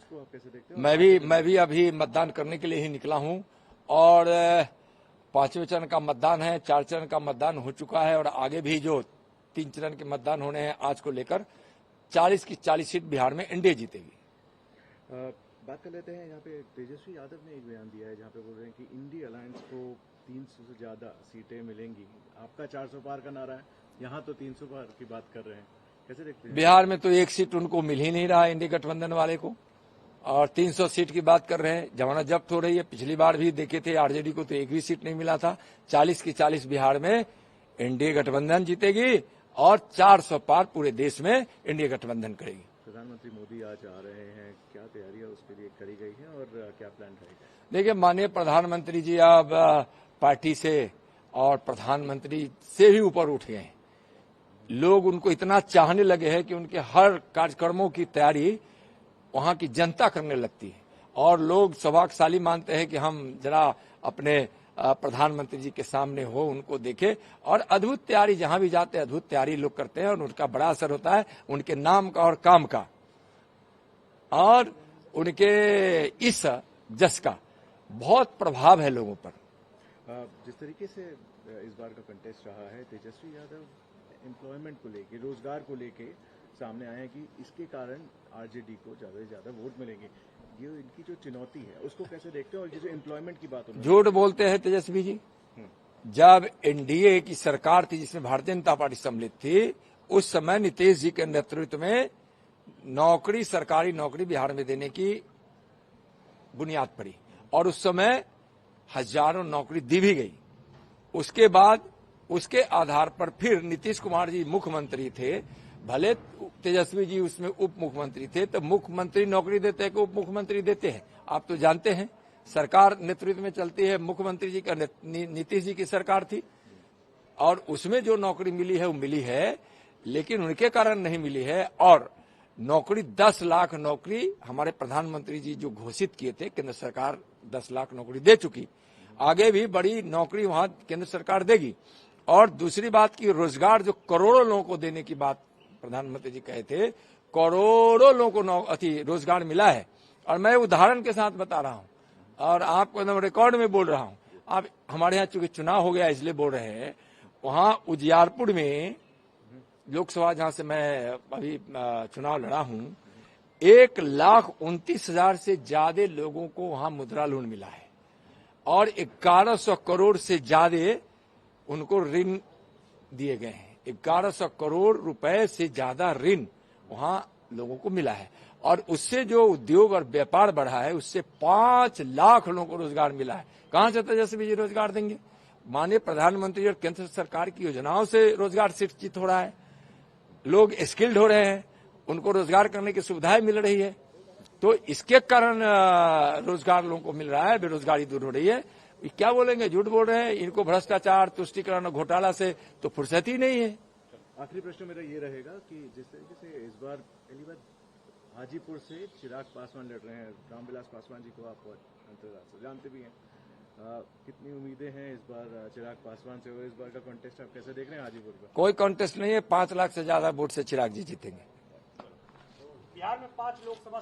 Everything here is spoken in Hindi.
इसको आप कैसे देखते हो? मैं भी अभी मतदान करने के लिए ही निकला हूं और पांचवें चरण का मतदान है, 4 चरण का मतदान हो चुका है और आगे भी जो 3 चरण के मतदान होने हैं आज को लेकर 40 की 40 सीट बिहार में एनडीए जीतेगी। बात कर लेते हैं। यहाँ पे तेजस्वी यादव ने एक बयान दिया है जहाँ पे बोल रहे हैं कि इंडी अलायंस को 300 से ज्यादा सीटें मिलेंगी। आपका 400 पार का नारा है, यहाँ तो 300 पार की बात कर रहे हैं, कैसे देखते हैं? बिहार में तो एक सीट उनको मिल ही नहीं रहा इंडी गठबंधन वाले को और 300 सीट की बात कर रहे हैं। जमानत जब्त हो रही है। पिछली बार भी देखे थे आरजेडी को तो एक भी सीट नहीं मिला था। 40 की 40 बिहार में एनडीए गठबंधन जीतेगी और 400 पार पूरे देश में एनडीए गठबंधन करेगी। प्रधानमंत्री मोदी आज आ रहे हैं, क्या तैयारियां उसके लिए करी गई है और क्या प्लान रहेगा? देखिए, माननीय प्रधानमंत्री जी अब पार्टी से और प्रधानमंत्री से भी ऊपर उठ गए हैं। लोग उनको इतना चाहने लगे हैं कि उनके हर कार्यक्रमों की तैयारी वहां की जनता करने लगती है और लोग सौभाग्यशाली मानते हैं कि हम जरा अपने प्रधानमंत्री जी के सामने हो, उनको देखे और अद्भुत तैयारी जहां भी जाते हैं अद्भुत तैयारी लोग करते हैं और उनका बड़ा असर होता है उनके नाम का और काम का और उनके इस जस का बहुत प्रभाव है लोगों पर। जिस तरीके से इस बार का कंटेस्ट रहा है, तेजस्वी यादव एम्प्लॉयमेंट को लेके, रोजगार को लेके सामने आए हैं कि इसके कारण आरजेडी को ज्यादा से ज्यादा वोट मिलेंगे। ये इनकी जो चुनौती है उसको कैसे देखते हैं? और ये जो एम्प्लॉयमेंट की बात हो, झूठ बोलते हैं तेजस्वी जी। जब एनडीए की सरकार थी जिसमें भारतीय जनता पार्टी सम्मिलित थी, उस समय नीतीश जी के नेतृत्व में नौकरी, सरकारी नौकरी बिहार में देने की बुनियाद पड़ी और उस समय हजारों नौकरी दी भी गई। उसके बाद उसके आधार पर फिर नीतीश कुमार जी मुख्यमंत्री थे, भले तेजस्वी जी उसमें उप मुख्यमंत्री थे, तो मुख्यमंत्री नौकरी देते हैं कि उप मुख्यमंत्री देते हैं? आप तो जानते हैं सरकार नेतृत्व में चलती है, मुख्यमंत्री जी का नीतीश जी की सरकार थी और उसमें जो नौकरी मिली है वो मिली है, लेकिन उनके कारण नहीं मिली है। और नौकरी 10 लाख नौकरी हमारे प्रधानमंत्री जी जो घोषित किए थे, केंद्र सरकार 10 लाख नौकरी दे चुकी, आगे भी बड़ी नौकरी वहां केंद्र सरकार देगी। और दूसरी बात की रोजगार जो करोड़ों लोगों को देने की बात प्रधानमंत्री जी कहे थे, करोड़ों लोगों को रोजगार मिला है और मैं उदाहरण के साथ बता रहा हूं और आपको एकदम रिकॉर्ड में बोल रहा हूं। आप हमारे यहाँ चूंकि चुनाव हो गया इसलिए बोल रहे हैं, वहां उजियारपुर में लोकसभा जहां से मैं अभी चुनाव लड़ा हूं, 1,29,000 से ज्यादा लोगों को वहां मुद्रा लोन मिला है और 1100 करोड़ से ज्यादा उनको ऋण दिए गए हैं। 1100 करोड़ रुपए से ज्यादा ऋण वहां लोगों को मिला है और उससे जो उद्योग और व्यापार बढ़ा है उससे 5 लाख लोगों को रोजगार मिला है। कहां से तेजस्वी जी रोजगार देंगे? माननीय प्रधानमंत्री और केंद्र सरकार की योजनाओं से रोजगार सृजित हो रहा है, लोग स्किल्ड हो रहे हैं, उनको रोजगार करने की सुविधाएं मिल रही है, तो इसके कारण रोजगार लोगों को मिल रहा है, बेरोजगारी दूर हो रही है। क्या बोलेंगे? झूठ बोल रहे हैं। इनको भ्रष्टाचार, तुष्टिकरण और घोटाला से तो फुर्सत ही नहीं है। आखिरी प्रश्न मेरा ये रहेगा कि जिस तरीके से इस बार पहली बार हाजीपुर से चिराग पासवान लड़ रहे हैं, रामविलास पासवान जी को आप अंतर्राष्ट्रीय जानते भी हैं, कितनी उम्मीदें हैं इस बार चिराग पासवान से? और इस बार का कॉन्टेस्ट आप कैसे देख रहे हैं हाजीपुर का? कोई कॉन्टेस्ट नहीं है, 5 लाख से ज्यादा वोट से चिराग जी जीतेंगे। बिहार में 5 लोकसभा